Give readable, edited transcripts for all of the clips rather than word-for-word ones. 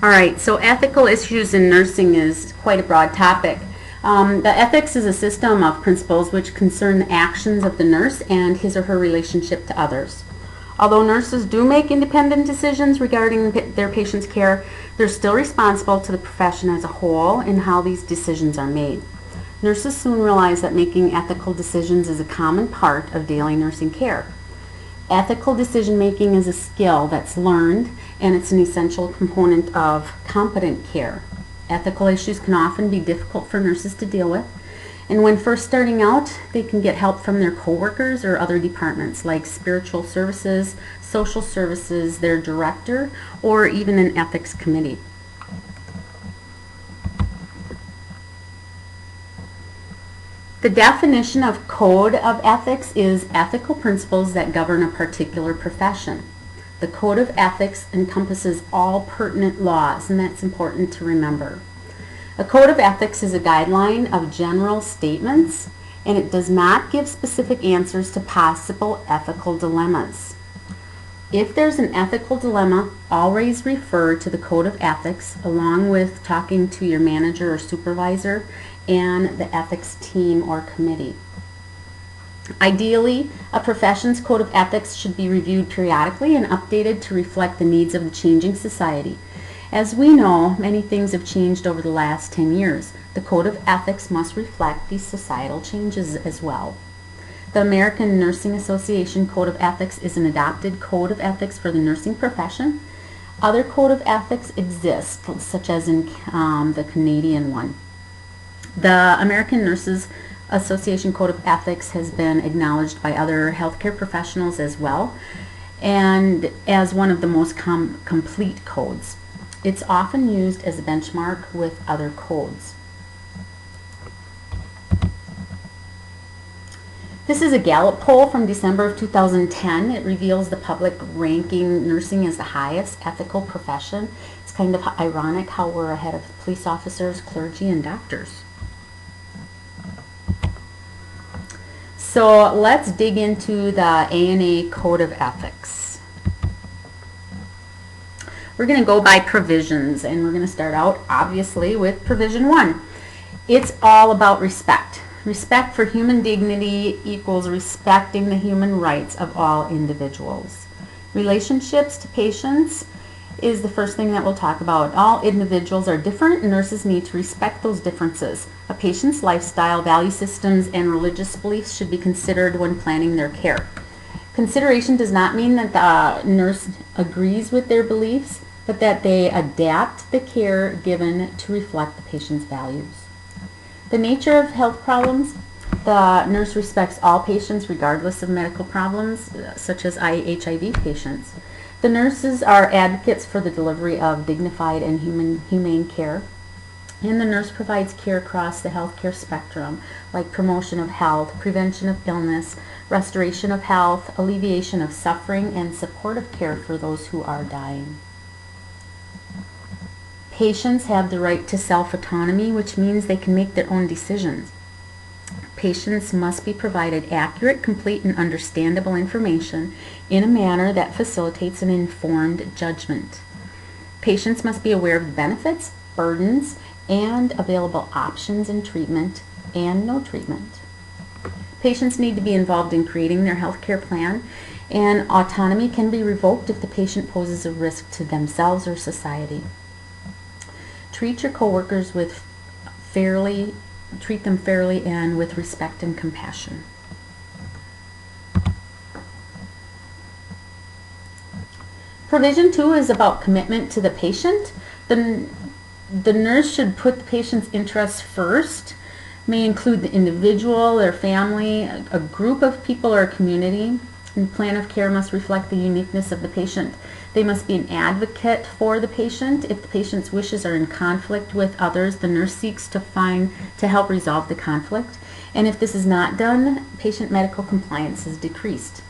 All right, so ethical issues in nursing is quite a broad topic. The ethics is a system of principles which concern the actions of the nurse and his or her relationship to others. Although nurses do make independent decisions regarding their patient's care, they're still responsible to the profession as a whole in how these decisions are made. Nurses soon realize that making ethical decisions is a common part of daily nursing care. Ethical decision making is a skill that's learned, and it's an essential component of competent care. Ethical issues can often be difficult for nurses to deal with, and when first starting out, they can get help from their coworkers or other departments like spiritual services, social services, their director, or even an ethics committee. The definition of code of ethics is ethical principles that govern a particular profession. The code of ethics encompasses all pertinent laws, and that's important to remember. A code of ethics is a guideline of general statements, and it does not give specific answers to possible ethical dilemmas. If there's an ethical dilemma, always refer to the code of ethics along with talking to your manager or supervisor and the ethics team or committee. Ideally, a profession's code of ethics should be reviewed periodically and updated to reflect the needs of the changing society. As we know, many things have changed over the last 10 years. The code of ethics must reflect these societal changes as well. The American Nursing Association Code of Ethics is an adopted code of ethics for the nursing profession. Other code of ethics exist, such as in the Canadian one. The American Nurses Association Code of Ethics has been acknowledged by other healthcare professionals as well, and as one of the most complete codes. It's often used as a benchmark with other codes. This is a Gallup poll from December of 2010. It reveals the public ranking nursing as the highest ethical profession. It's kind of ironic how we're ahead of police officers, clergy, and doctors. So let's dig into the ANA Code of Ethics. We're going to go by provisions, and we're going to start out obviously with provision 1. It's all about respect. Respect for human dignity equals respecting the human rights of all individuals. Relationships to patients is the first thing that we'll talk about. All individuals are different, and nurses need to respect those differences. A patient's lifestyle, value systems, and religious beliefs should be considered when planning their care. Consideration does not mean that the nurse agrees with their beliefs, but that they adapt the care given to reflect the patient's values. The nature of health problems. The nurse respects all patients regardless of medical problems, such as HIV patients. The nurses are advocates for the delivery of dignified and humane care. And the nurse provides care across the healthcare spectrum, like promotion of health, prevention of illness, restoration of health, alleviation of suffering, and supportive care for those who are dying. Patients have the right to self-autonomy, which means they can make their own decisions. Patients must be provided accurate, complete, and understandable information in a manner that facilitates an informed judgment. Patients must be aware of the benefits, burdens, and available options in treatment and no treatment. Patients need to be involved in creating their health care plan, and autonomy can be revoked if the patient poses a risk to themselves or society. Treat your coworkers treat them fairly and with respect and compassion. Provision 2 is about commitment to the patient. The nurse should put the patient's interests first, may include the individual, their family, a group of people, or a community. And the plan of care must reflect the uniqueness of the patient. They must be an advocate for the patient. If the patient's wishes are in conflict with others, the nurse seeks to help resolve the conflict. And if this is not done, patient medical compliance is decreased.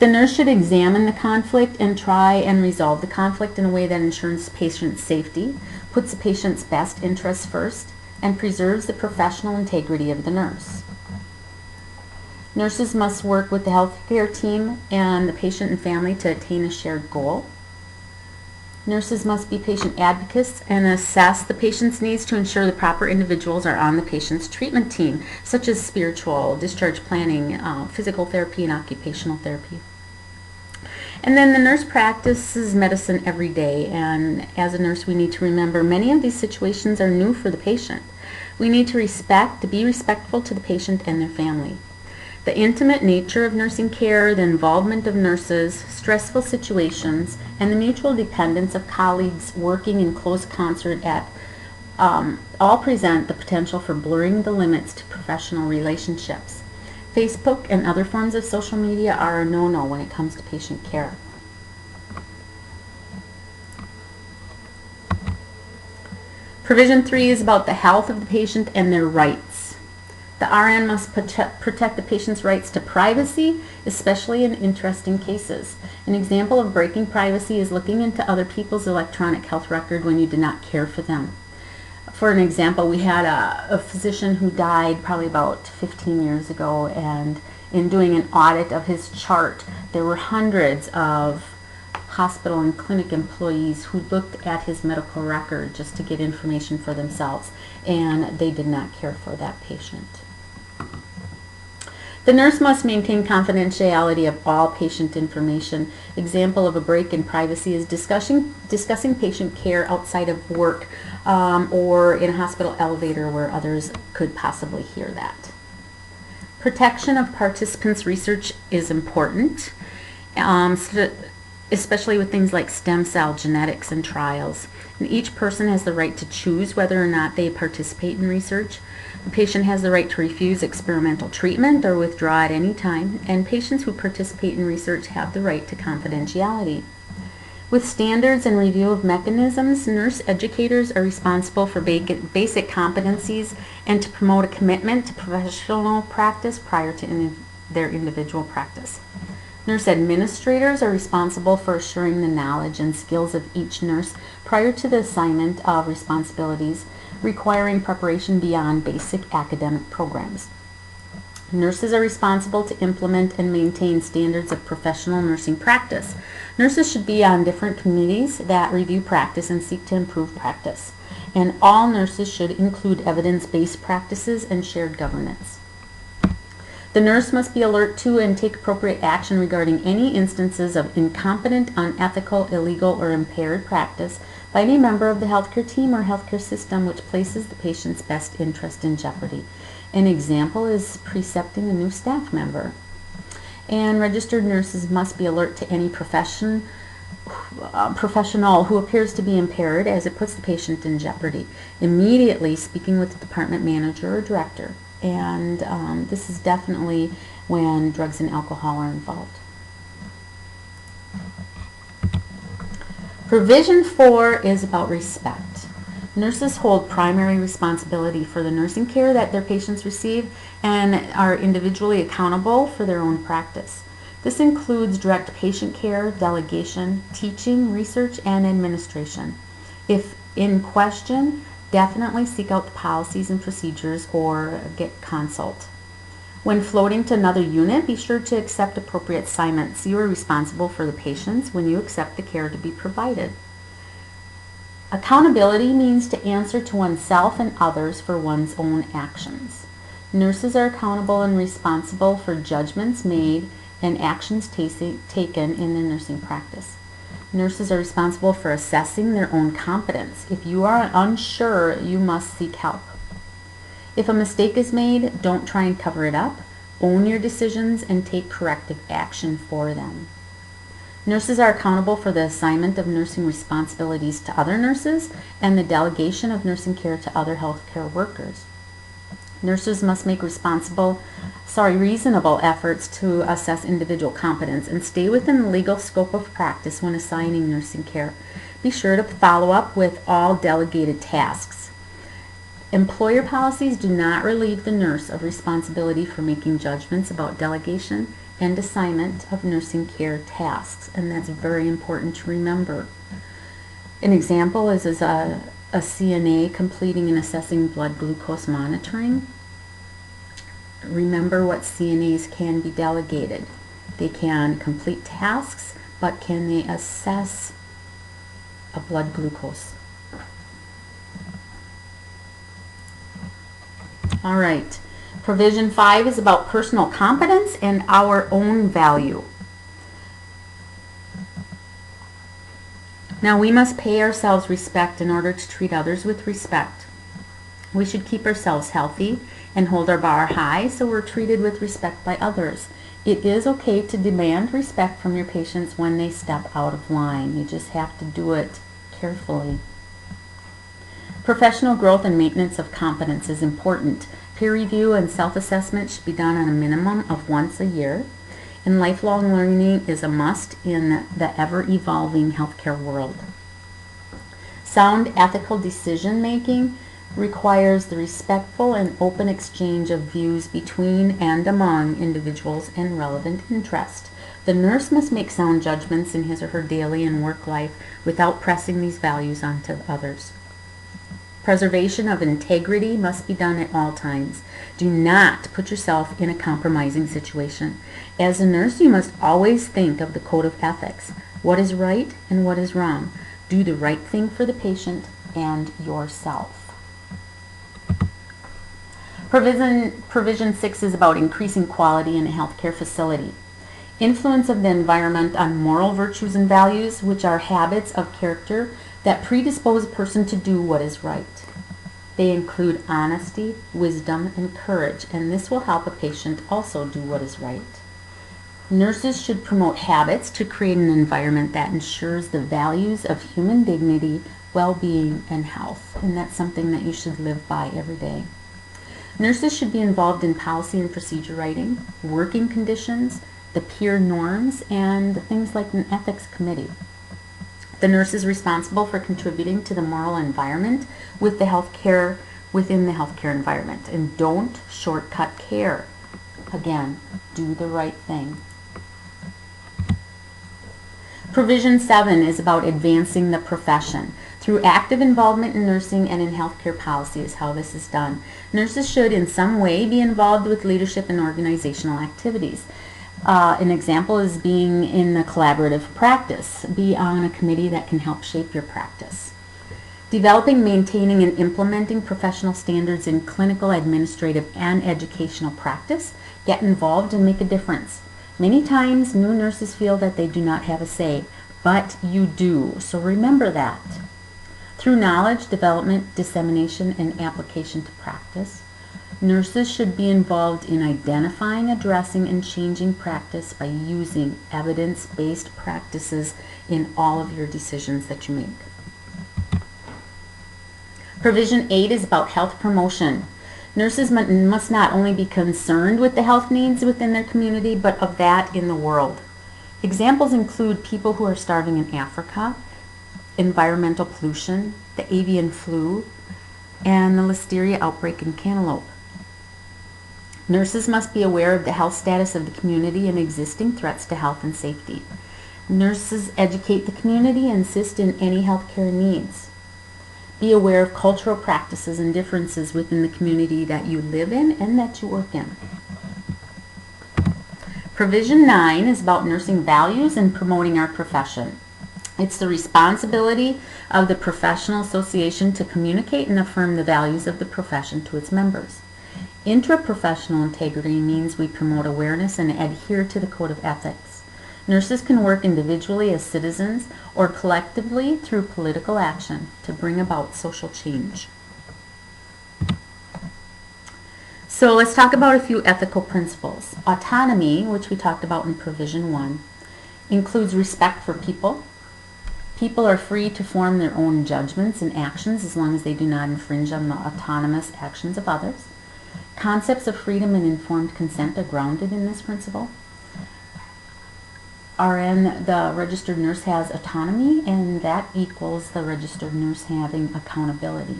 The nurse should examine the conflict and try and resolve the conflict in a way that ensures patient safety, puts the patient's best interests first, and preserves the professional integrity of the nurse. Nurses must work with the healthcare team and the patient and family to attain a shared goal. Nurses must be patient advocates and assess the patient's needs to ensure the proper individuals are on the patient's treatment team, such as spiritual, discharge planning, physical therapy, and occupational therapy. And then the nurse practices medicine every day, and as a nurse we need to remember many of these situations are new for the patient. We need to be respectful to the patient and their family. The intimate nature of nursing care, the involvement of nurses, stressful situations, and the mutual dependence of colleagues working in close concert all present the potential for blurring the limits to professional relationships. Facebook and other forms of social media are a no-no when it comes to patient care. Provision 3 is about the health of the patient and their rights. The RN must protect the patient's rights to privacy, especially in interesting cases. An example of breaking privacy is looking into other people's electronic health record when you did not care for them. For an example, we had a physician who died probably about 15 years ago, and in doing an audit of his chart, there were hundreds of hospital and clinic employees who looked at his medical record just to get information for themselves, and they did not care for that patient. The nurse must maintain confidentiality of all patient information. Example of a break in privacy is discussing patient care outside of work or in a hospital elevator where others could possibly hear that. Protection of participants' research is important, especially with things like stem cell genetics and trials. And each person has the right to choose whether or not they participate in research. The patient has the right to refuse experimental treatment or withdraw at any time, and patients who participate in research have the right to confidentiality. With standards and review of mechanisms, nurse educators are responsible for basic competencies and to promote a commitment to professional practice prior to their individual practice. Nurse administrators are responsible for assuring the knowledge and skills of each nurse prior to the assignment of responsibilities, requiring preparation beyond basic academic programs. Nurses are responsible to implement and maintain standards of professional nursing practice. Nurses should be on different committees that review practice and seek to improve practice. And all nurses should include evidence-based practices and shared governance. The nurse must be alert to and take appropriate action regarding any instances of incompetent, unethical, illegal, or impaired practice by any member of the healthcare team or healthcare system which places the patient's best interest in jeopardy. An example is precepting a new staff member. And registered nurses must be alert to any professional who appears to be impaired as it puts the patient in jeopardy, immediately speaking with the department manager or director. And this is definitely when drugs and alcohol are involved. Provision 4 is about respect. Nurses hold primary responsibility for the nursing care that their patients receive and are individually accountable for their own practice. This includes direct patient care, delegation, teaching, research, and administration. If in question, definitely seek out the policies and procedures or get consult. When floating to another unit, be sure to accept appropriate assignments. You are responsible for the patients when you accept the care to be provided. Accountability means to answer to oneself and others for one's own actions. Nurses are accountable and responsible for judgments made and actions taken in their nursing practice. Nurses are responsible for assessing their own competence. If you are unsure, you must seek help. If a mistake is made, don't try and cover it up. Own your decisions and take corrective action for them. Nurses are accountable for the assignment of nursing responsibilities to other nurses and the delegation of nursing care to other healthcare workers. Nurses must make reasonable efforts to assess individual competence and stay within the legal scope of practice when assigning nursing care. Be sure to follow up with all delegated tasks. Employer policies do not relieve the nurse of responsibility for making judgments about delegation and assignment of nursing care tasks, and that's very important to remember. An example is a CNA completing and assessing blood glucose monitoring. Remember what CNAs can be delegated. They can complete tasks, but can they assess a blood glucose. All right. Provision 5 is about personal competence and our own value. Now, we must pay ourselves respect in order to treat others with respect. We should keep ourselves healthy and hold our bar high so we're treated with respect by others. It is okay to demand respect from your patients when they step out of line. You just have to do it carefully. Professional growth and maintenance of competence is important. Peer review and self-assessment should be done on a minimum of once a year. And lifelong learning is a must in the ever-evolving healthcare world. Sound ethical decision-making requires the respectful and open exchange of views between and among individuals and relevant interest. The nurse must make sound judgments in his or her daily and work life without pressing these values onto others. Preservation of integrity must be done at all times. Do not put yourself in a compromising situation. As a nurse, you must always think of the code of ethics. What is right and what is wrong. Do the right thing for the patient and yourself. Provision 6 is about increasing quality in a healthcare facility. Influence of the environment on moral virtues and values, which are habits of character that predispose a person to do what is right. They include honesty, wisdom, and courage, and this will help a patient also do what is right. Nurses should promote habits to create an environment that ensures the values of human dignity, well-being, and health, and that's something that you should live by every day. Nurses should be involved in policy and procedure writing, working conditions, the peer norms, and things like an ethics committee. The nurse is responsible for contributing to the moral environment within the healthcare environment. And don't shortcut care. Again, do the right thing. Provision 7 is about advancing the profession. Through active involvement in nursing and in healthcare policy is how this is done. Nurses should in some way be involved with leadership and organizational activities. An example is being in a collaborative practice. Be on a committee that can help shape your practice. Developing, maintaining, and implementing professional standards in clinical, administrative, and educational practice. Get involved and make a difference. Many times, new nurses feel that they do not have a say, but you do, so remember that. Through knowledge, development, dissemination, and application to practice, nurses should be involved in identifying, addressing, and changing practice by using evidence-based practices in all of your decisions that you make. Provision 8 is about health promotion. Nurses must not only be concerned with the health needs within their community, but of that in the world. Examples include people who are starving in Africa, environmental pollution, the avian flu, and the listeria outbreak in cantaloupe. Nurses must be aware of the health status of the community and existing threats to health and safety. Nurses educate the community and assist in any healthcare needs. Be aware of cultural practices and differences within the community that you live in and that you work in. Provision 9 is about nursing values and promoting our profession. It's the responsibility of the professional association to communicate and affirm the values of the profession to its members. Intraprofessional integrity means we promote awareness and adhere to the code of ethics. Nurses can work individually as citizens or collectively through political action to bring about social change. So let's talk about a few ethical principles. Autonomy, which we talked about in Provision 1, includes respect for people. People are free to form their own judgments and actions as long as they do not infringe on the autonomous actions of others. Concepts of freedom and informed consent are grounded in this principle. RN, the registered nurse, has autonomy, and that equals the registered nurse having accountability.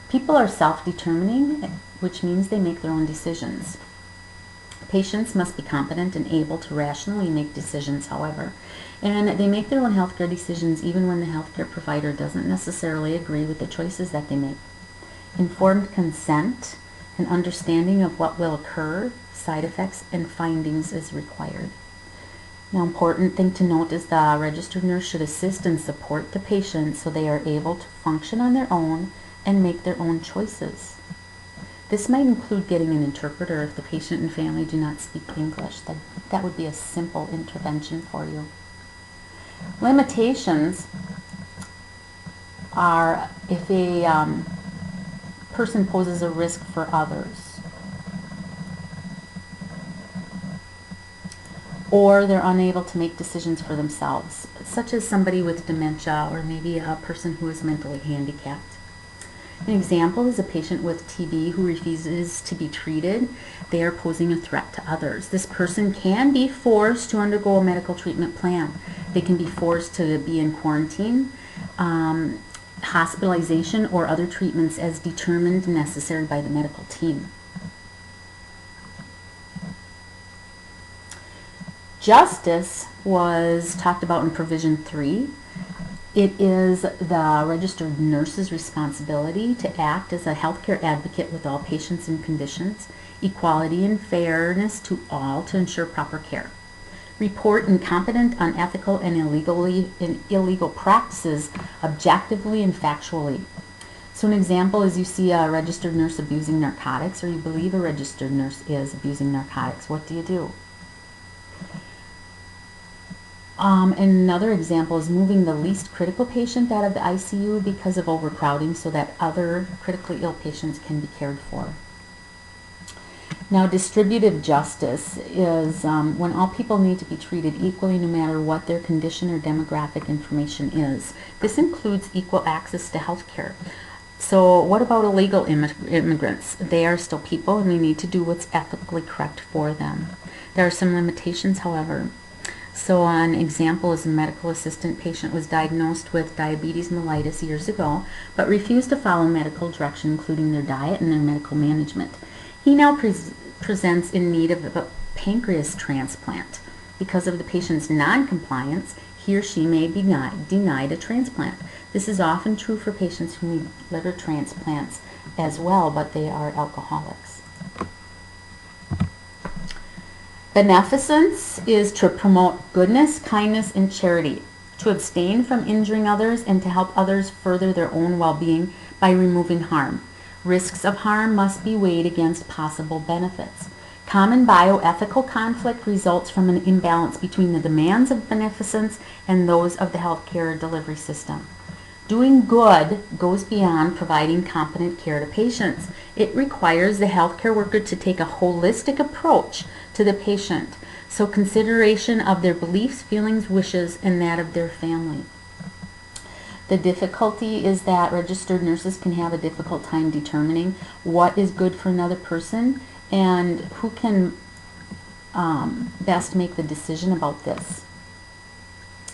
People are self-determining, which means they make their own decisions. Patients must be competent and able to rationally make decisions, however, and they make their own healthcare decisions even when the healthcare provider doesn't necessarily agree with the choices that they make. Informed consent and understanding of what will occur, side effects, and findings is required. Now, important thing to note is the registered nurse should assist and support the patient so they are able to function on their own and make their own choices. This might include getting an interpreter if the patient and family do not speak English. That would be a simple intervention for you. Limitations are if a person poses a risk for others, or they're unable to make decisions for themselves, such as somebody with dementia or maybe a person who is mentally handicapped. An example is a patient with TB who refuses to be treated. They are posing a threat to others. This person can be forced to undergo a medical treatment plan. They can be forced to be in quarantine, hospitalization, or other treatments as determined necessary by the medical team. Justice was talked about in Provision 3. It is the registered nurse's responsibility to act as a healthcare advocate with all patients and conditions, equality and fairness to all to ensure proper care. Report incompetent, unethical, and illegal practices objectively and factually. So an example is you see a registered nurse abusing narcotics, or you believe a registered nurse is abusing narcotics. What do you do? Another example is moving the least critical patient out of the ICU because of overcrowding so that other critically ill patients can be cared for. Now, distributive justice is when all people need to be treated equally no matter what their condition or demographic information is. This includes equal access to health care. So what about illegal immigrants? They are still people and we need to do what's ethically correct for them. There are some limitations, however. So an example is a medical assistant patient was diagnosed with diabetes mellitus years ago, but refused to follow medical direction, including their diet and their medical management. He now presents in need of a pancreas transplant. Because of the patient's non-compliance, he or she may be denied a transplant. This is often true for patients who need liver transplants as well, but they are alcoholics. Beneficence is to promote goodness, kindness, and charity, to abstain from injuring others, and to help others further their own well-being by removing harm. Risks of harm must be weighed against possible benefits. Common bioethical conflict results from an imbalance between the demands of beneficence and those of the healthcare delivery system. Doing good goes beyond providing competent care to patients. It requires the healthcare worker to take a holistic approach to the patient, so consideration of their beliefs, feelings, wishes, and that of their family. The difficulty is that registered nurses can have a difficult time determining what is good for another person and who can best make the decision about this.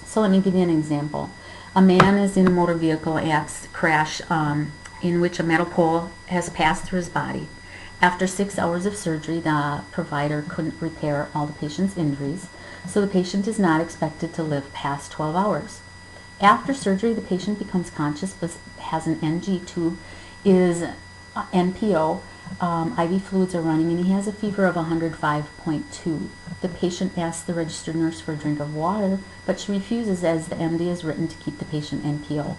So let me give you an example. A man is in a motor vehicle crash in which a metal pole has passed through his body. After 6 hours of surgery, the provider couldn't repair all the patient's injuries, so the patient is not expected to live past 12 hours. After surgery, the patient becomes conscious but has an NG tube, is NPO, IV fluids are running, and he has a fever of 105.2. The patient asks the registered nurse for a drink of water, but she refuses as the MD is written to keep the patient NPO.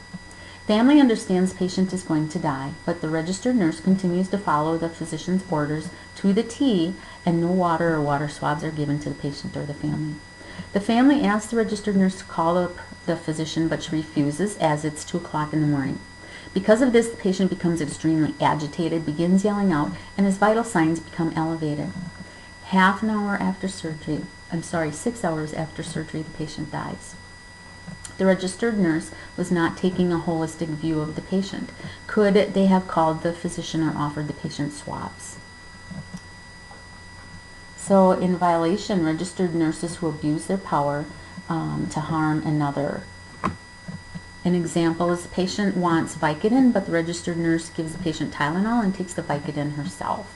Family understands the patient is going to die, but the registered nurse continues to follow the physician's orders to the T, and no water or water swabs are given to the patient or the family. The family asks the registered nurse to call the physician, but she refuses as it's 2 o'clock in the morning. Because of this, the patient becomes extremely agitated, begins yelling out, and his vital signs become elevated. 6 hours after surgery, the patient dies. The registered nurse was not taking a holistic view of the patient. Could they have called the physician or offered the patient swabs? So in violation, registered nurses who abuse their power to harm another. An example is the patient wants Vicodin, but the registered nurse gives the patient Tylenol and takes the Vicodin herself.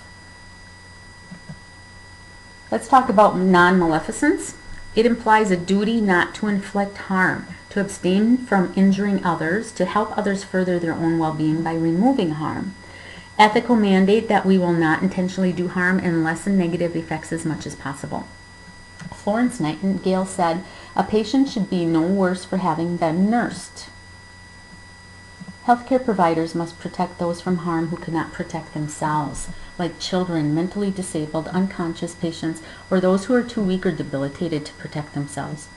Let's talk about non-maleficence. It implies a duty not to inflict harm, to abstain from injuring others, to help others further their own well-being by removing harm. Ethical mandate that we will not intentionally do harm and lessen negative effects as much as possible. Florence Nightingale said, "A patient should be no worse for having been nursed." Healthcare providers must protect those from harm who cannot protect themselves, like children, mentally disabled, unconscious patients, or those who are too weak or debilitated to protect themselves.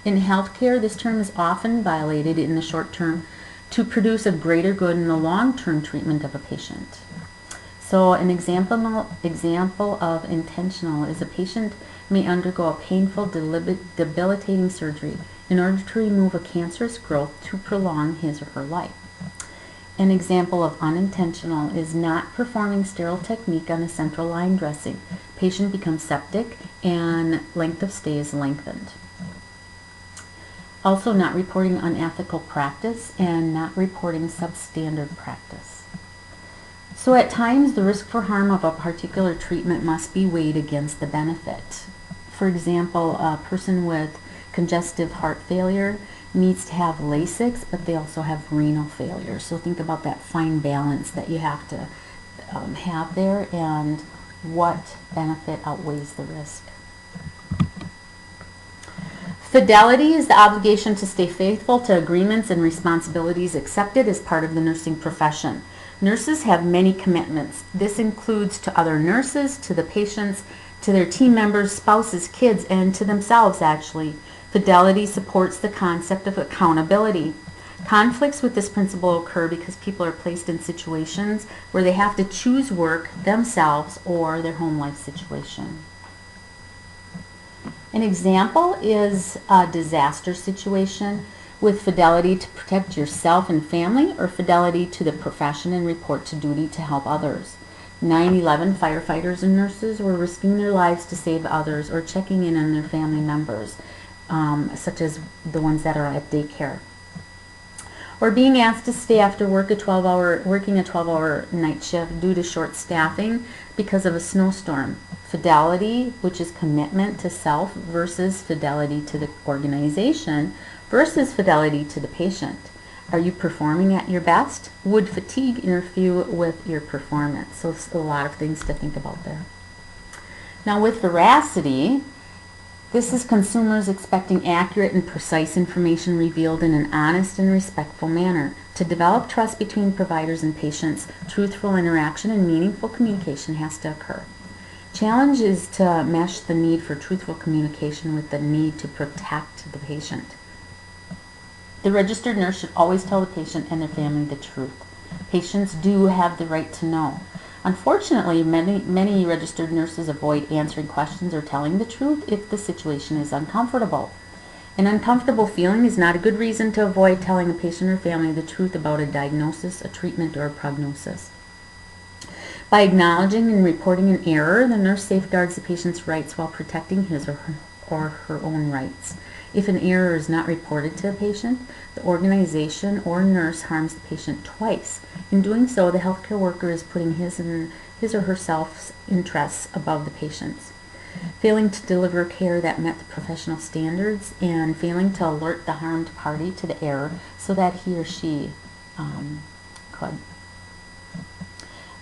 In healthcare, this term is often violated in the short term to produce a greater good in the long-term treatment of a patient. So an example of intentional is a patient may undergo a painful, debilitating surgery in order to remove a cancerous growth to prolong his or her life. An example of unintentional is not performing sterile technique on a central line dressing. Patient becomes septic and length of stay is lengthened. Also, not reporting unethical practice and not reporting substandard practice. So at times, the risk for harm of a particular treatment must be weighed against the benefit. For example, a person with congestive heart failure needs to have Lasix, but they also have renal failure. So think about that fine balance that you have to have there, and what benefit outweighs the risk. Fidelity is the obligation to stay faithful to agreements and responsibilities accepted as part of the nursing profession. Nurses have many commitments. This includes to other nurses, to the patients, to their team members, spouses, kids, and to themselves, actually. Fidelity supports the concept of accountability. Conflicts with this principle occur because people are placed in situations where they have to choose work, themselves, or their home life situation. An example is a disaster situation with fidelity to protect yourself and family, or fidelity to the profession and report to duty to help others. 9/11 firefighters and nurses were risking their lives to save others or checking in on their family members, such as the ones that are at daycare. Or being asked to stay after work working a 12-hour night shift due to short staffing because of a snowstorm. Fidelity, which is commitment to self, versus fidelity to the organization, versus fidelity to the patient. Are you performing at your best? Would fatigue interfere with your performance? So it's a lot of things to think about there. Now with veracity, this is consumers expecting accurate and precise information revealed in an honest and respectful manner. To develop trust between providers and patients, truthful interaction and meaningful communication has to occur. Challenge is to mesh the need for truthful communication with the need to protect the patient. The registered nurse should always tell the patient and their family the truth. Patients do have the right to know. Unfortunately, many registered nurses avoid answering questions or telling the truth if the situation is uncomfortable. An uncomfortable feeling is not a good reason to avoid telling a patient or family the truth about a diagnosis, a treatment, or a prognosis. By acknowledging and reporting an error, the nurse safeguards the patient's rights while protecting his or her own rights. If an error is not reported to a patient, the organization or nurse harms the patient twice. In doing so, the healthcare worker is putting his or her self-interests above the patient's. Failing to deliver care that met the professional standards, and failing to alert the harmed party to the error so that he or she could.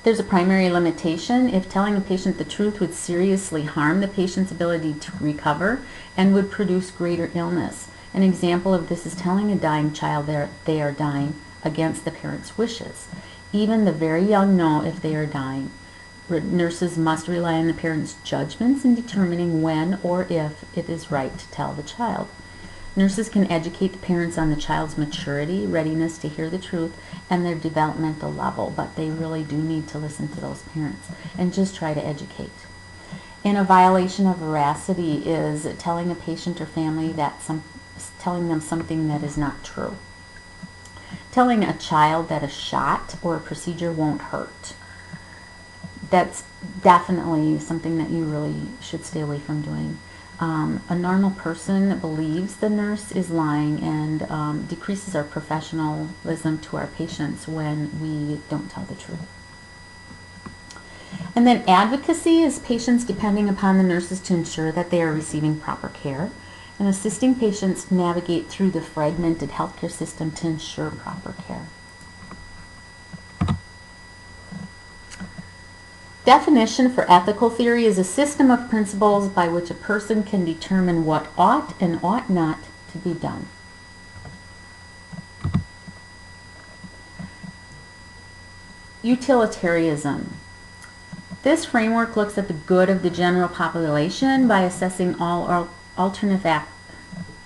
There's a primary limitation. If telling a patient the truth would seriously harm the patient's ability to recover and would produce greater illness. An example of this is telling a dying child they are dying against the parent's wishes. Even the very young know if they are dying. Nurses must rely on the parent's judgments in determining when or if it is right to tell the child. Nurses can educate the parents on the child's maturity, readiness to hear the truth, and their developmental level, but they really do need to listen to those parents and just try to educate. And a violation of veracity is telling a patient or family telling them something that is not true. Telling a child that a shot or a procedure won't hurt. That's definitely something that you really should stay away from doing. A normal person believes the nurse is lying and decreases our professionalism to our patients when we don't tell the truth. And then advocacy is patients depending upon the nurses to ensure that they are receiving proper care, and assisting patients navigate through the fragmented healthcare system to ensure proper care. Definition for ethical theory is a system of principles by which a person can determine what ought and ought not to be done. Utilitarianism. This framework looks at the good of the general population by assessing all alternative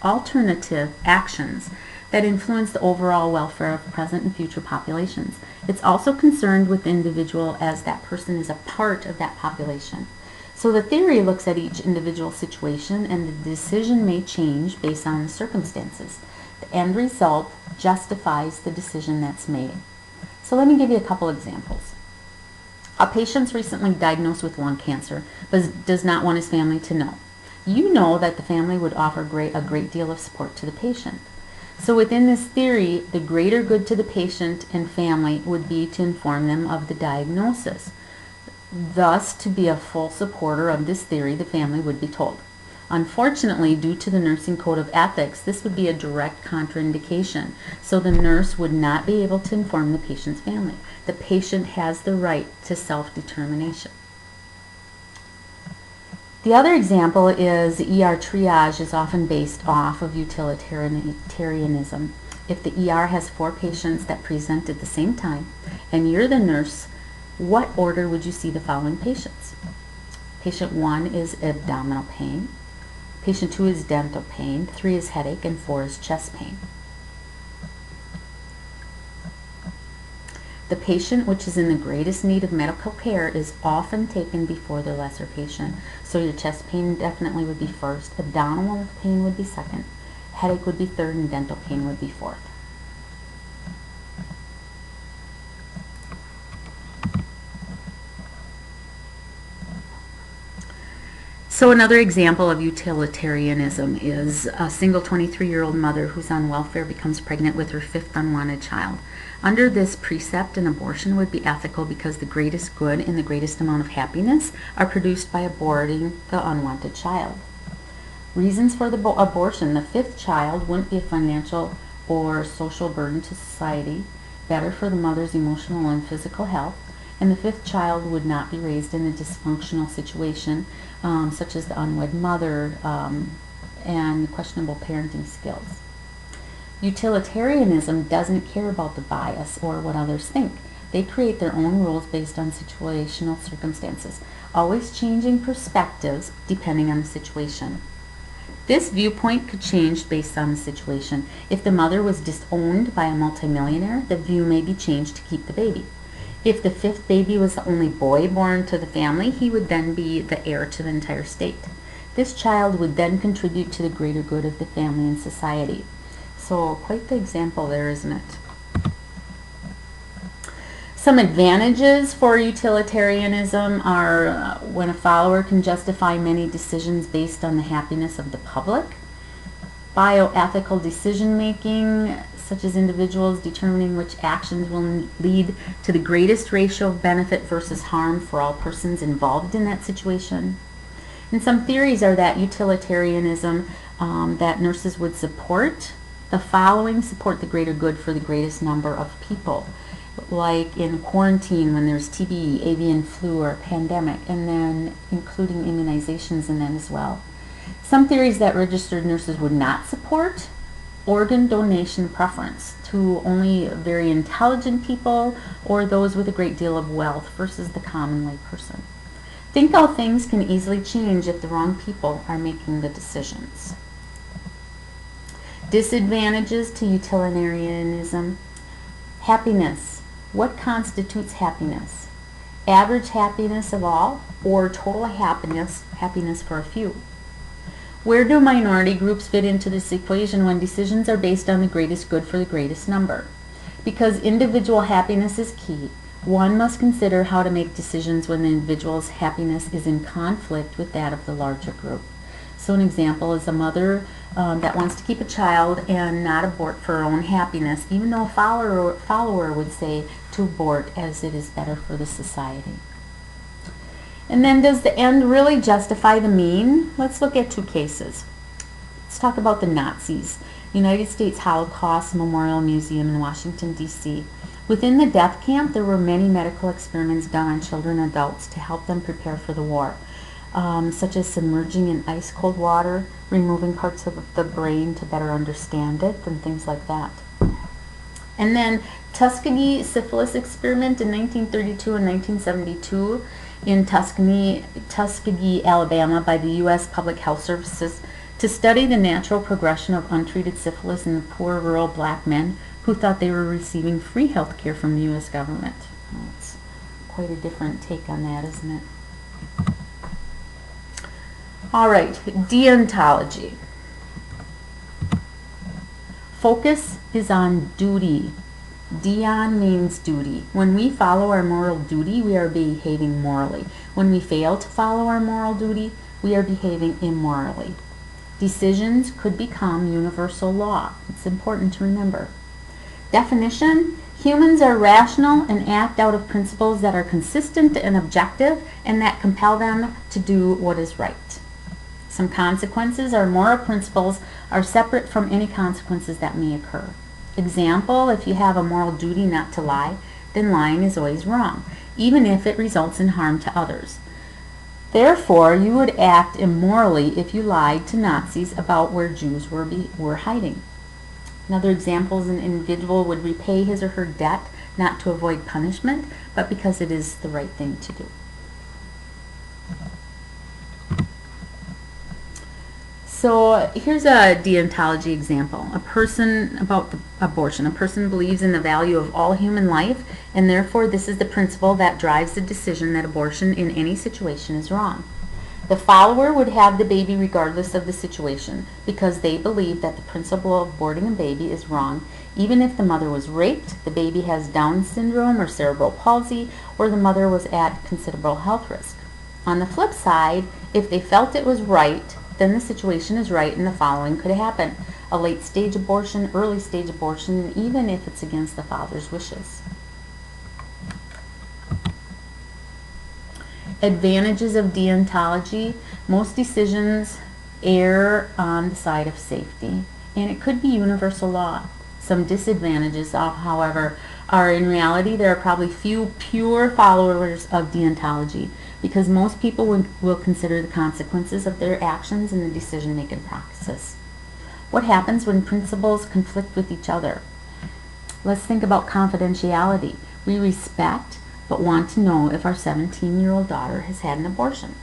actions that influence the overall welfare of present and future populations. It's also concerned with the individual as that person is a part of that population. So the theory looks at each individual situation, and the decision may change based on the circumstances. The end result justifies the decision that's made. So let me give you a couple examples. A patient's recently diagnosed with lung cancer but does not want his family to know. You know that the family would offer a great deal of support to the patient. So within this theory, the greater good to the patient and family would be to inform them of the diagnosis. Thus, to be a full supporter of this theory, the family would be told. Unfortunately, due to the nursing code of ethics, this would be a direct contraindication, so the nurse would not be able to inform the patient's family. The patient has the right to self-determination. The other example is ER triage is often based off of utilitarianism. If the ER has 4 patients that present at the same time, and you're the nurse, what order would you see the following patients? Patient 1 is abdominal pain. Patient 2 is dental pain. 3 is headache, and 4 is chest pain. The patient which is in the greatest need of medical care is often taken before the lesser patient. So your chest pain definitely would be first, abdominal pain would be second, headache would be third, and dental pain would be fourth. So another example of utilitarianism is a single 23-year-old mother who's on welfare becomes pregnant with her 5th unwanted child. Under this precept, an abortion would be ethical because the greatest good and the greatest amount of happiness are produced by aborting the unwanted child. Reasons for the abortion: the 5th child wouldn't be a financial or social burden to society, better for the mother's emotional and physical health, and the 5th child would not be raised in a dysfunctional situation, such as the unwed mother and questionable parenting skills. Utilitarianism doesn't care about the bias or what others think. They create their own rules based on situational circumstances, always changing perspectives depending on the situation. This viewpoint could change based on the situation. If the mother was disowned by a multimillionaire, the view may be changed to keep the baby. If the 5th baby was the only boy born to the family, he would then be the heir to the entire state. This child would then contribute to the greater good of the family and society. So quite the example there, isn't it? Some advantages for utilitarianism are when a follower can justify many decisions based on the happiness of the public. Bioethical decision making, such as individuals determining which actions will lead to the greatest ratio of benefit versus harm for all persons involved in that situation. And some theories are that utilitarianism that nurses would support the following: support the greater good for the greatest number of people, like in quarantine when there's TB, avian flu, or a pandemic, and then including immunizations in that as well. Some theories that registered nurses would not support: organ donation preference to only very intelligent people or those with a great deal of wealth versus the common lay person. Think how things can easily change if the wrong people are making the decisions. Disadvantages to utilitarianism: happiness. What constitutes happiness? Average happiness of all, or total happiness for a few? Where do minority groups fit into this equation when decisions are based on the greatest good for the greatest number? Because individual happiness is key, one must consider how to make decisions when the individual's happiness is in conflict with that of the larger group. So an example is a mother that wants to keep a child and not abort for her own happiness, even though a follower would say to abort as it is better for the society. And then, does the end really justify the mean? Let's look at 2 cases. Let's talk about the Nazis. United States Holocaust Memorial Museum in Washington, D.C. Within the death camp, there were many medical experiments done on children and adults to help them prepare for the war, such as submerging in ice-cold water, removing parts of the brain to better understand it, and things like that. And then Tuskegee syphilis experiment in 1932 and 1972 in Tuskegee, Alabama, by the U.S. Public Health Services to study the natural progression of untreated syphilis in the poor rural black men who thought they were receiving free health care from the U.S. government. Well, it's quite a different take on that, isn't it? All right, deontology. Focus is on duty. Deon means duty. When we follow our moral duty, we are behaving morally. When we fail to follow our moral duty, we are behaving immorally. Decisions could become universal law. It's important to remember. Definition: humans are rational and act out of principles that are consistent and objective and that compel them to do what is right. Some consequences or moral principles are separate from any consequences that may occur. Example, if you have a moral duty not to lie, then lying is always wrong, even if it results in harm to others. Therefore, you would act immorally if you lied to Nazis about where Jews were hiding. Another example is an individual would repay his or her debt not to avoid punishment, but because it is the right thing to do. So here's a deontology example. A person about the abortion. A person believes in the value of all human life, and therefore this is the principle that drives the decision that abortion in any situation is wrong. The follower would have the baby regardless of the situation, because they believe that the principle of aborting a baby is wrong, even if the mother was raped, the baby has Down syndrome or cerebral palsy, or the mother was at considerable health risk. On the flip side, if they felt it was right, then the situation is right and the following could happen: a late stage abortion, early stage abortion, even if it's against the father's wishes. Advantages of deontology: most decisions err on the side of safety, and it could be universal law. Some disadvantages, however, are in reality there are probably few pure followers of deontology, because most people will consider the consequences of their actions in the decision-making process. What happens when principles conflict with each other? Let's think about confidentiality. We respect but want to know if our 17-year-old daughter has had an abortion.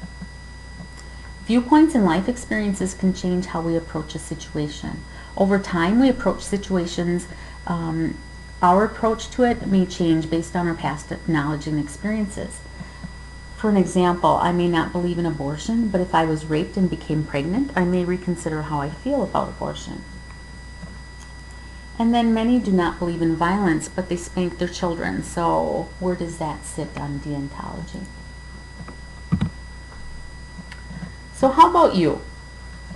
Viewpoints and life experiences can change how we approach a situation. Over time, we approach situations, our approach to it may change based on our past knowledge and experiences. For an example, I may not believe in abortion, but if I was raped and became pregnant, I may reconsider how I feel about abortion. And then many do not believe in violence, but they spank their children. So where does that sit on deontology? So how about you?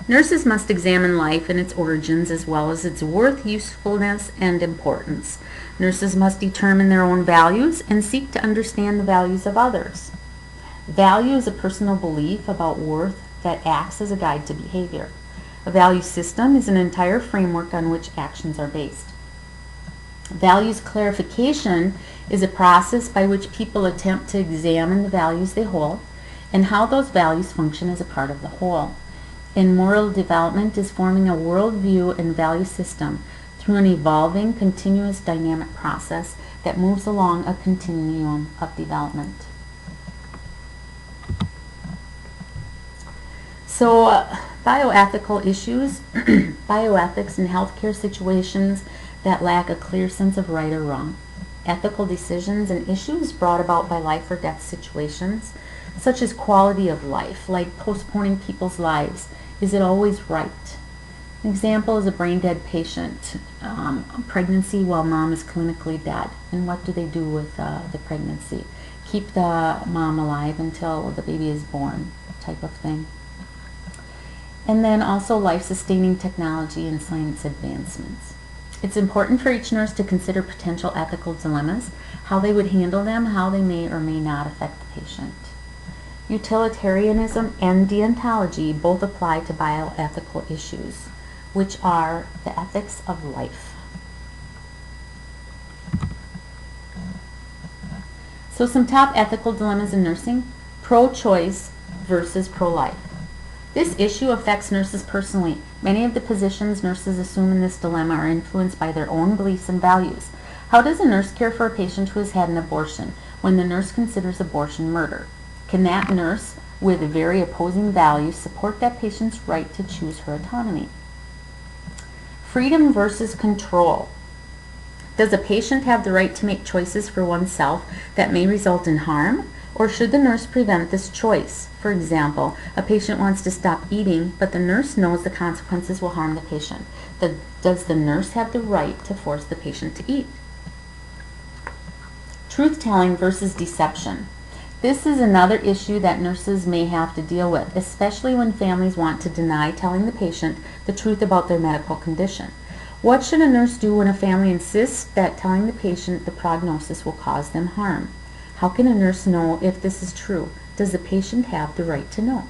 Nurses must examine life and its origins as well as its worth, usefulness, and importance. Nurses must determine their own values and seek to understand the values of others. Value is a personal belief about worth that acts as a guide to behavior. A value system is an entire framework on which actions are based. Values clarification is a process by which people attempt to examine the values they hold and how those values function as a part of the whole. And moral development is forming a worldview and value system through an evolving, continuous, dynamic process that moves along a continuum of development. So, bioethical issues, bioethics in healthcare situations that lack a clear sense of right or wrong. Ethical decisions and issues brought about by life or death situations, such as quality of life, like postponing people's lives. Is it always right? An example is a brain-dead patient, pregnancy while mom is clinically dead. And what do they do with the pregnancy? Keep the mom alive until the baby is born, type of thing. And then also life-sustaining technology and science advancements. It's important for each nurse to consider potential ethical dilemmas, how they would handle them, how they may or may not affect the patient. Utilitarianism and deontology both apply to bioethical issues, which are the ethics of life. So some top ethical dilemmas in nursing: pro-choice versus pro-life. This issue affects nurses personally. Many of the positions nurses assume in this dilemma are influenced by their own beliefs and values. How does a nurse care for a patient who has had an abortion when the nurse considers abortion murder? Can that nurse with very opposing values support that patient's right to choose her autonomy? Freedom versus control. Does a patient have the right to make choices for oneself that may result in harm? Or should the nurse prevent this choice? For example, a patient wants to stop eating, but the nurse knows the consequences will harm the patient. Does the nurse have the right to force the patient to eat? Truth-telling versus deception. This is another issue that nurses may have to deal with, especially when families want to deny telling the patient the truth about their medical condition. What should a nurse do when a family insists that telling the patient the prognosis will cause them harm? How can a nurse know if this is true? Does the patient have the right to know?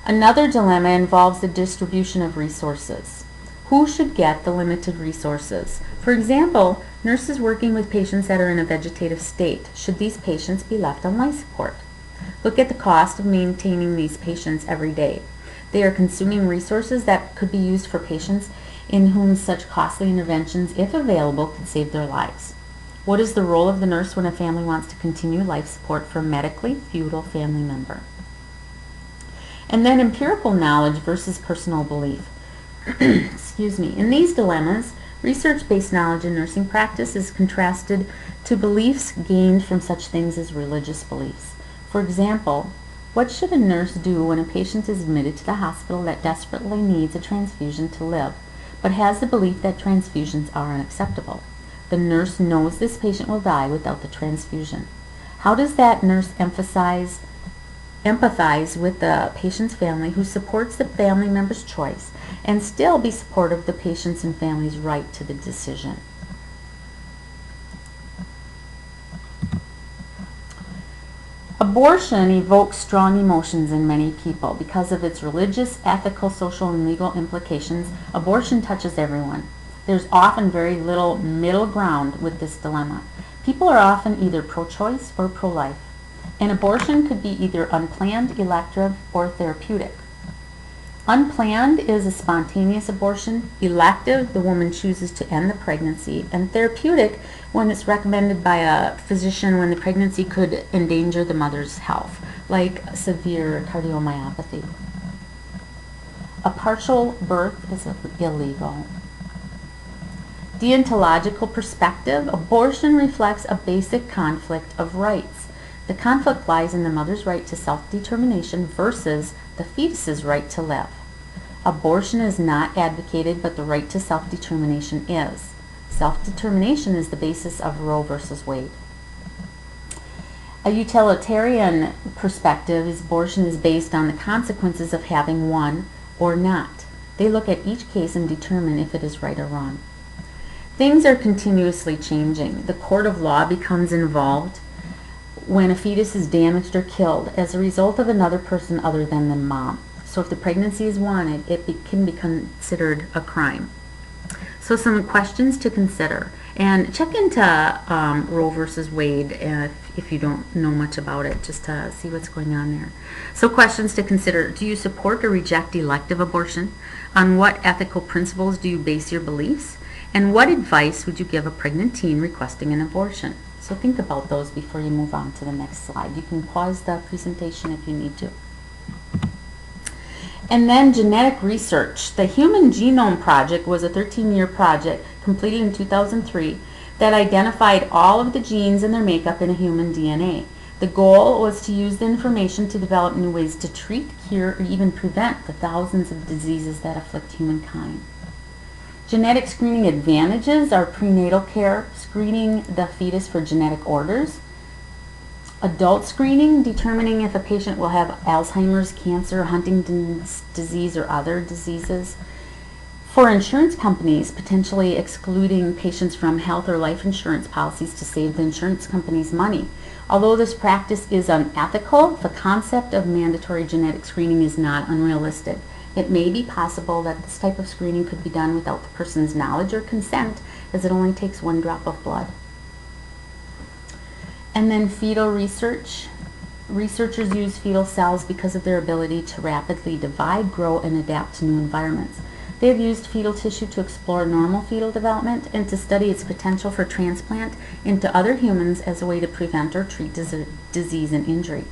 Another dilemma involves the distribution of resources. Who should get the limited resources? For example, nurses working with patients that are in a vegetative state. Should these patients be left on life support? Look at the cost of maintaining these patients every day. They are consuming resources that could be used for patients in whom such costly interventions, if available, could save their lives. What is the role of the nurse when a family wants to continue life support for a medically futile family member? And then empirical knowledge versus personal belief. Excuse me. In these dilemmas, research-based knowledge in nursing practice is contrasted to beliefs gained from such things as religious beliefs. For example, what should a nurse do when a patient is admitted to the hospital that desperately needs a transfusion to live, but has the belief that transfusions are unacceptable? The nurse knows this patient will die without the transfusion. How does that nurse empathize with the patient's family who supports the family member's choice and still be supportive of the patient's and family's right to the decision? Abortion evokes strong emotions in many people. Because of its religious, ethical, social, and legal implications, abortion touches everyone. There's often very little middle ground with this dilemma. People are often either pro-choice or pro-life. An abortion could be either unplanned, elective, or therapeutic. Unplanned is a spontaneous abortion. Elective, the woman chooses to end the pregnancy. And therapeutic, when it's recommended by a physician when the pregnancy could endanger the mother's health, like severe cardiomyopathy. A partial birth is illegal. Deontological perspective, abortion reflects a basic conflict of rights. The conflict lies in the mother's right to self-determination versus the fetus's right to live. Abortion is not advocated, but the right to self-determination is. Self-determination is the basis of Roe versus Wade. A utilitarian perspective is abortion is based on the consequences of having one or not. They look at each case and determine if it is right or wrong. Things are continuously changing. The court of law becomes involved when a fetus is damaged or killed as a result of another person other than the mom. So if the pregnancy is wanted, it can be considered a crime. So some questions to consider. And check into Roe versus Wade if you don't know much about it, just to see what's going on there. So questions to consider. Do you support or reject elective abortion? On what ethical principles do you base your beliefs? And what advice would you give a pregnant teen requesting an abortion? So think about those before you move on to the next slide. You can pause the presentation if you need to. And then genetic research. The Human Genome Project was a 13-year project completed in 2003 that identified all of the genes and their makeup in a human DNA. The goal was to use the information to develop new ways to treat, cure, or even prevent the thousands of diseases that afflict humankind. Genetic screening advantages are prenatal care, screening the fetus for genetic orders, adult screening, determining if a patient will have Alzheimer's, cancer, Huntington's disease, or other diseases. For insurance companies, potentially excluding patients from health or life insurance policies to save the insurance companies money. Although this practice is unethical, the concept of mandatory genetic screening is not unrealistic. It may be possible that this type of screening could be done without the person's knowledge or consent, as it only takes one drop of blood. And then fetal research. Researchers use fetal cells because of their ability to rapidly divide, grow, and adapt to new environments. They have used fetal tissue to explore normal fetal development and to study its potential for transplant into other humans as a way to prevent or treat disease and injury.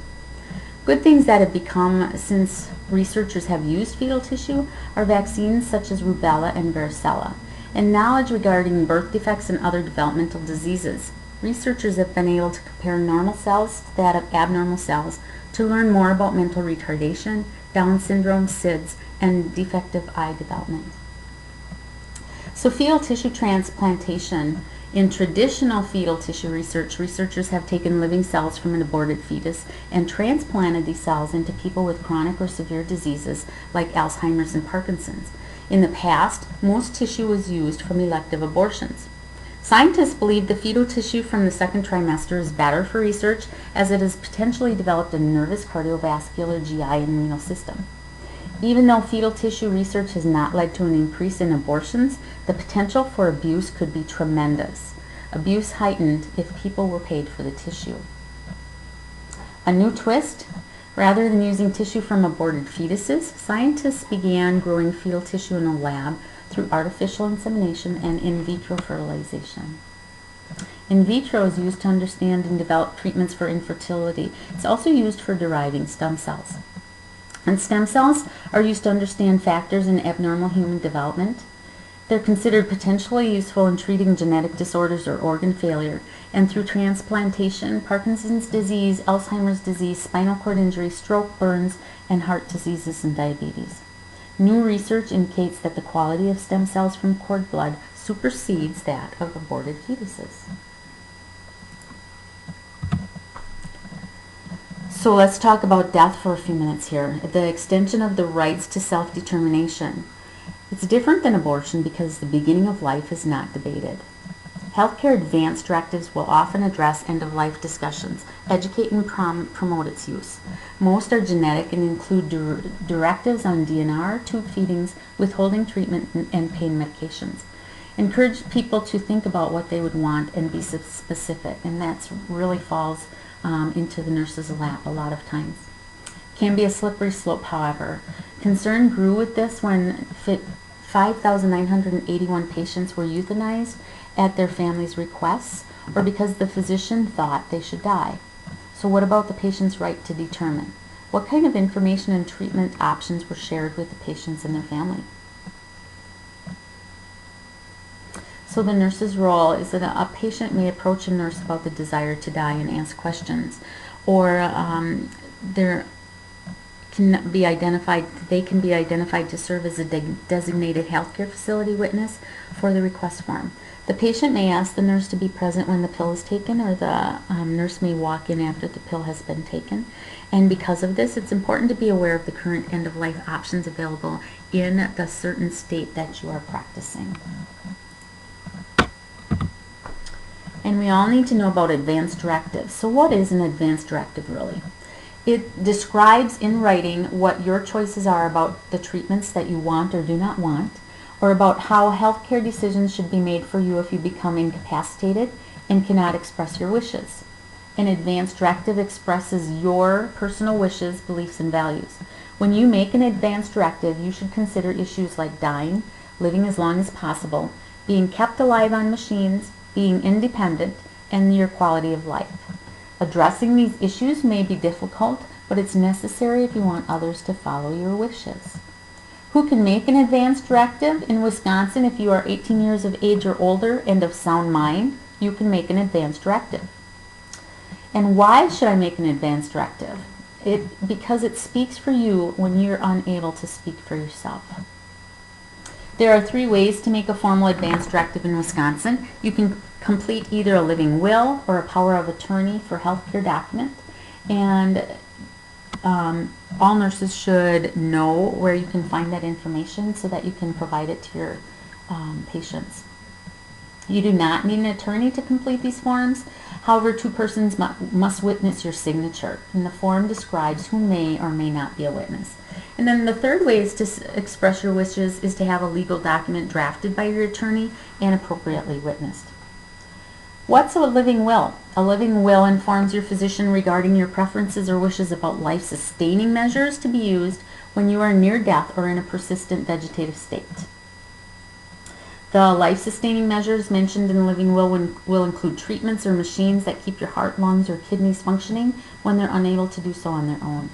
Good things that have become since researchers have used fetal tissue are vaccines such as rubella and varicella, and knowledge regarding birth defects and other developmental diseases. Researchers have been able to compare normal cells to that of abnormal cells to learn more about mental retardation, Down syndrome, SIDS, and defective eye development. So fetal tissue transplantation. In traditional fetal tissue research, researchers have taken living cells from an aborted fetus and transplanted these cells into people with chronic or severe diseases like Alzheimer's and Parkinson's. In the past, most tissue was used from elective abortions. Scientists believe the fetal tissue from the second trimester is better for research as it has potentially developed a nervous, cardiovascular, GI, and renal system. Even though fetal tissue research has not led to an increase in abortions, the potential for abuse could be tremendous. Abuse heightened if people were paid for the tissue. A new twist: rather than using tissue from aborted fetuses, scientists began growing fetal tissue in a lab through artificial insemination and in vitro fertilization. In vitro is used to understand and develop treatments for infertility. It's also used for deriving stem cells. And stem cells are used to understand factors in abnormal human development. They're considered potentially useful in treating genetic disorders or organ failure. And through transplantation, Parkinson's disease, Alzheimer's disease, spinal cord injury, stroke, burns, and heart diseases and diabetes. New research indicates that the quality of stem cells from cord blood supersedes that of aborted fetuses. So let's talk about death for a few minutes here. The extension of the rights to self-determination. It's different than abortion because the beginning of life is not debated. Healthcare advance directives will often address end-of-life discussions, educate and promote its use. Most are genetic and include directives on DNR, tube feedings, withholding treatment, and pain medications. Encourage people to think about what they would want and be specific, and that really falls into the nurse's lap a lot of times. Can be a slippery slope, however. Concern grew with this when 5,981 patients were euthanized at their families' requests or because the physician thought they should die. So what about the patient's right to determine? What kind of information and treatment options were shared with the patients and their family? So the nurse's role is that a patient may approach a nurse about the desire to die and ask questions, or they can be identified to serve as a designated healthcare facility witness for the request form. The patient may ask the nurse to be present when the pill is taken, or the nurse may walk in after the pill has been taken. And because of this, it's important to be aware of the current end-of-life options available in the certain state that you are practicing. And we all need to know about advance directives. So what is an advance directive really? It describes in writing what your choices are about the treatments that you want or do not want, or about how healthcare decisions should be made for you if you become incapacitated and cannot express your wishes. An advance directive expresses your personal wishes, beliefs, and values. When you make an advance directive, you should consider issues like dying, living as long as possible, being kept alive on machines, being independent, and your quality of life. Addressing these issues may be difficult, but it's necessary if you want others to follow your wishes. Who can make an advance directive? In Wisconsin, if you are 18 years of age or older and of sound mind, you can make an advance directive. And why should I make an advance directive? Because it speaks for you when you're unable to speak for yourself. There are 3 ways to make a formal advance directive in Wisconsin. You can complete either a living will or a power of attorney for healthcare document. And all nurses should know where you can find that information so that you can provide it to your patients. You do not need an attorney to complete these forms. However, 2 persons must witness your signature, and the form describes who may or may not be a witness. And then the 3rd way is to express your wishes is to have a legal document drafted by your attorney and appropriately witnessed. What's a living will? A living will informs your physician regarding your preferences or wishes about life-sustaining measures to be used when you are near death or in a persistent vegetative state. The life-sustaining measures mentioned in the living will include treatments or machines that keep your heart, lungs, or kidneys functioning when they're unable to do so on their own.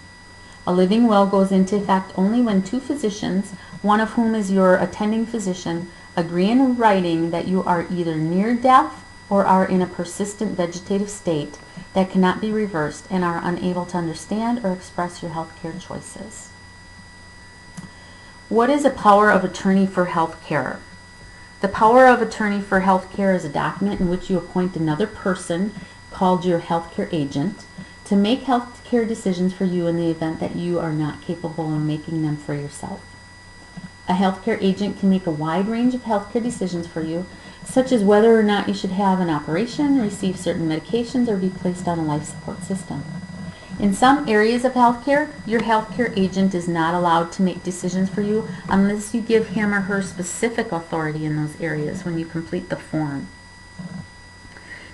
A living will goes into effect only when two physicians, one of whom is your attending physician, agree in writing that you are either near death or are in a persistent vegetative state that cannot be reversed and are unable to understand or express your healthcare choices. What is a power of attorney for healthcare? The power of attorney for healthcare is a document in which you appoint another person, called your healthcare agent, to make healthcare decisions for you in the event that you are not capable of making them for yourself. A healthcare agent can make a wide range of healthcare decisions for you, such as whether or not you should have an operation, receive certain medications, or be placed on a life support system. In some areas of healthcare, your healthcare agent is not allowed to make decisions for you unless you give him or her specific authority in those areas when you complete the form.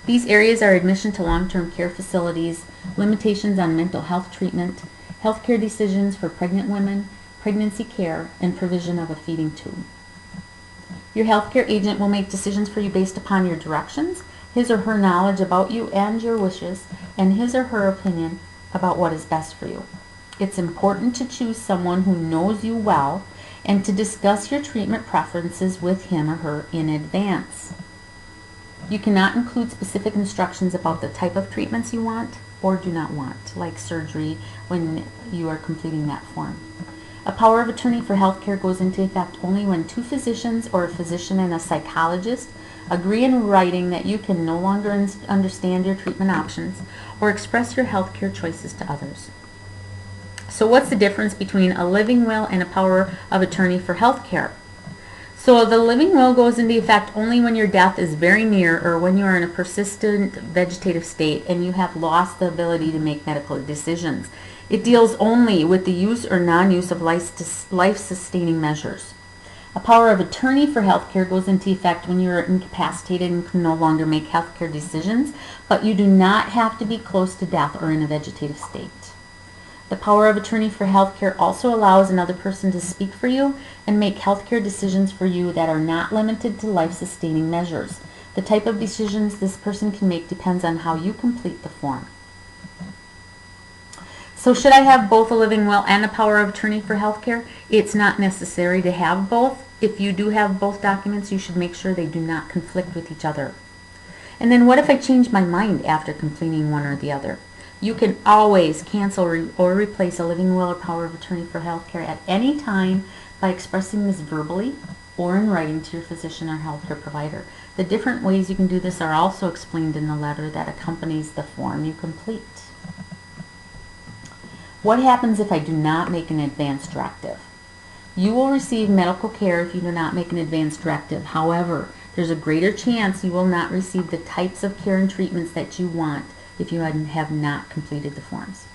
These areas are admission to long-term care facilities, limitations on mental health treatment, healthcare decisions for pregnant women, pregnancy care, and provision of a feeding tube. Your healthcare agent will make decisions for you based upon your directions, his or her knowledge about you and your wishes, and his or her opinion about what is best for you. It's important to choose someone who knows you well and to discuss your treatment preferences with him or her in advance. You cannot include specific instructions about the type of treatments you want or do not want, like surgery, when you are completing that form. A power of attorney for healthcare goes into effect only when two physicians or a physician and a psychologist agree in writing that you can no longer understand your treatment options or express your healthcare choices to others. So what's the difference between a living will and a power of attorney for healthcare? So the living will goes into effect only when your death is very near or when you are in a persistent vegetative state and you have lost the ability to make medical decisions. It deals only with the use or non-use of life-sustaining measures. A power of attorney for healthcare goes into effect when you are incapacitated and can no longer make healthcare decisions, but you do not have to be close to death or in a vegetative state. The power of attorney for healthcare also allows another person to speak for you and make healthcare decisions for you that are not limited to life-sustaining measures. The type of decisions this person can make depends on how you complete the form. So should I have both a living will and a power of attorney for healthcare? It's not necessary to have both. If you do have both documents, you should make sure they do not conflict with each other. And then what if I change my mind after completing one or the other? You can always cancel or replace a living will or power of attorney for healthcare at any time by expressing this verbally or in writing to your physician or healthcare provider. The different ways you can do this are also explained in the letter that accompanies the form you complete. What happens if I do not make an advance directive? You will receive medical care if you do not make an advance directive. However, there's a greater chance you will not receive the types of care and treatments that you want if you have not completed the forms.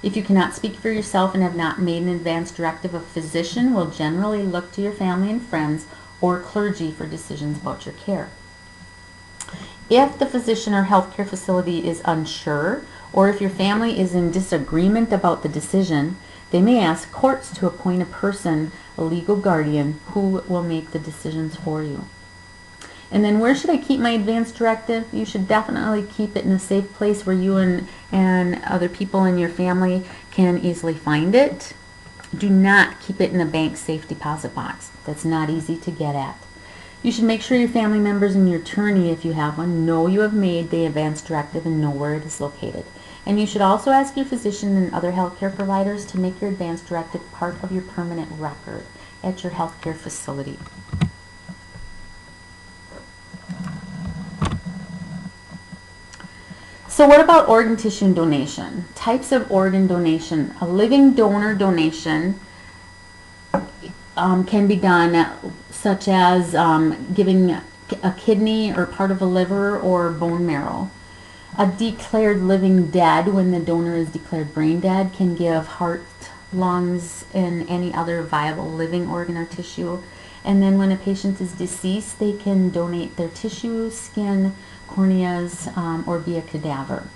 If you cannot speak for yourself and have not made an advance directive, a physician will generally look to your family and friends or clergy for decisions about your care. If the physician or healthcare facility is unsure, or if your family is in disagreement about the decision, they may ask courts to appoint a person, a legal guardian, who will make the decisions for you. And then where should I keep my advance directive? You should definitely keep it in a safe place where you and other people in your family can easily find it. Do not keep it in a bank safe deposit box. That's not easy to get at. You should make sure your family members and your attorney, if you have one, know you have made the advance directive and know where it is located. And you should also ask your physician and other healthcare providers to make your advance directive part of your permanent record at your healthcare facility. So what about organ tissue donation? Types of organ donation. A living donor donation can be done such as giving a kidney or part of a liver or bone marrow. A declared living dead, when the donor is declared brain dead, can give heart, lungs, and any other viable living organ or tissue. And then when a patient is deceased, they can donate their tissue, skin, corneas, or be a cadaver.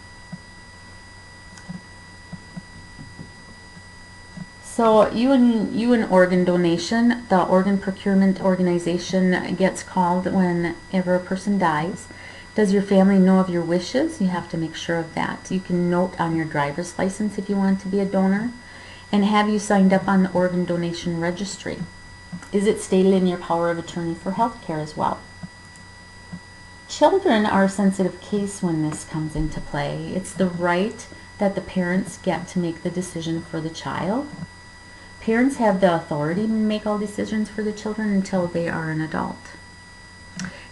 So you and organ donation, the organ procurement organization gets called whenever a person dies. Does your family know of your wishes? You have to make sure of that. You can note on your driver's license if you want to be a donor. And have you signed up on the organ donation registry? Is it stated in your power of attorney for health care as well? Children are a sensitive case when this comes into play. It's the right that the parents get to make the decision for the child. Parents have the authority to make all decisions for the children until they are an adult.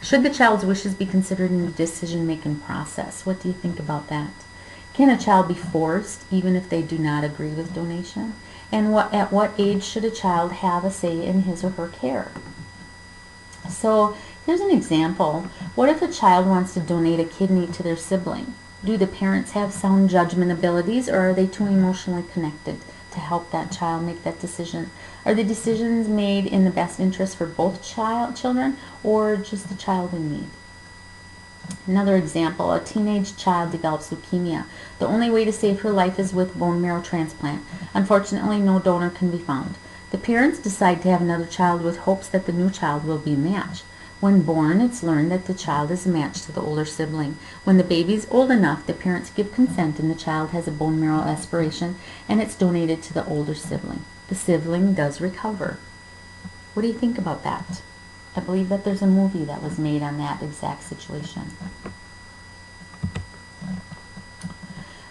Should the child's wishes be considered in the decision-making process? What do you think about that? Can a child be forced even if they do not agree with donation? And at what age should a child have a say in his or her care? So here's an example. What if a child wants to donate a kidney to their sibling? Do the parents have sound judgment abilities, or are they too emotionally connected to help that child make that decision? Are the decisions made in the best interest for both children or just the child in need? Another example, a teenage child develops leukemia. The only way to save her life is with bone marrow transplant. Unfortunately, no donor can be found. The parents decide to have another child with hopes that the new child will be a match. When born, it's learned that the child is a match to the older sibling. When the baby is old enough, the parents give consent and the child has a bone marrow aspiration and it's donated to the older sibling. The sibling does recover. What do you think about that? I believe that there's a movie that was made on that exact situation.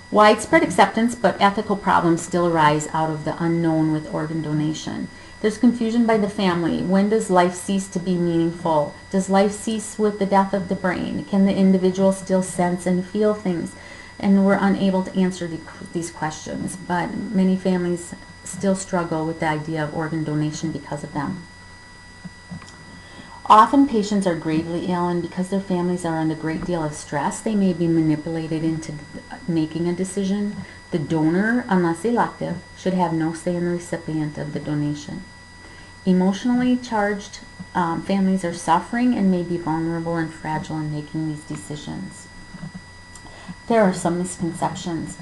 Widespread acceptance, but ethical problems still arise out of the unknown with organ donation. There's confusion by the family. When does life cease to be meaningful? Does life cease with the death of the brain? Can the individual still sense and feel things? And we're unable to answer these questions, but many families still struggle with the idea of organ donation because of them. Often patients are gravely ill, and because their families are under a great deal of stress, they may be manipulated into making a decision. The donor, unless elective, should have no say in the recipient of the donation. Emotionally charged families are suffering and may be vulnerable and fragile in making these decisions. There are some misconceptions,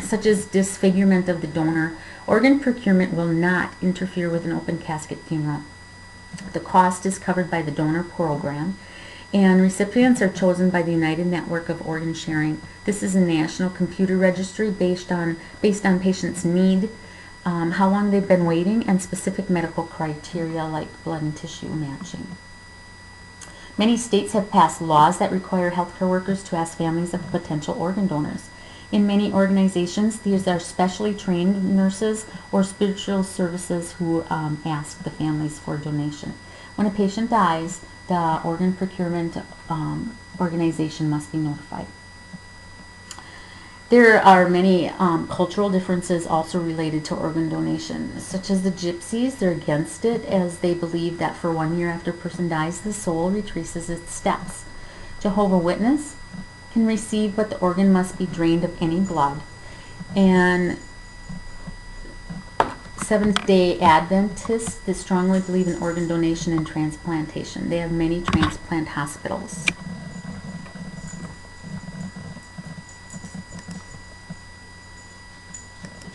such as disfigurement of the donor. Organ procurement will not interfere with an open casket funeral. The cost is covered by the donor program, and recipients are chosen by the United Network of Organ Sharing. This is a national computer registry based on patients' need, how long they've been waiting, and specific medical criteria like blood and tissue matching. Many states have passed laws that require healthcare workers to ask families of potential organ donors. In many organizations, these are specially trained nurses or spiritual services who ask the families for donation. When a patient dies, the organ procurement organization must be notified. There are many cultural differences also related to organ donation, such as the Gypsies. They're against it as they believe that for 1 year after a person dies, the soul retraces its steps. Jehovah's Witness can receive, but the organ must be drained of any blood. And Seventh-day Adventists that strongly believe in organ donation and transplantation. They have many transplant hospitals.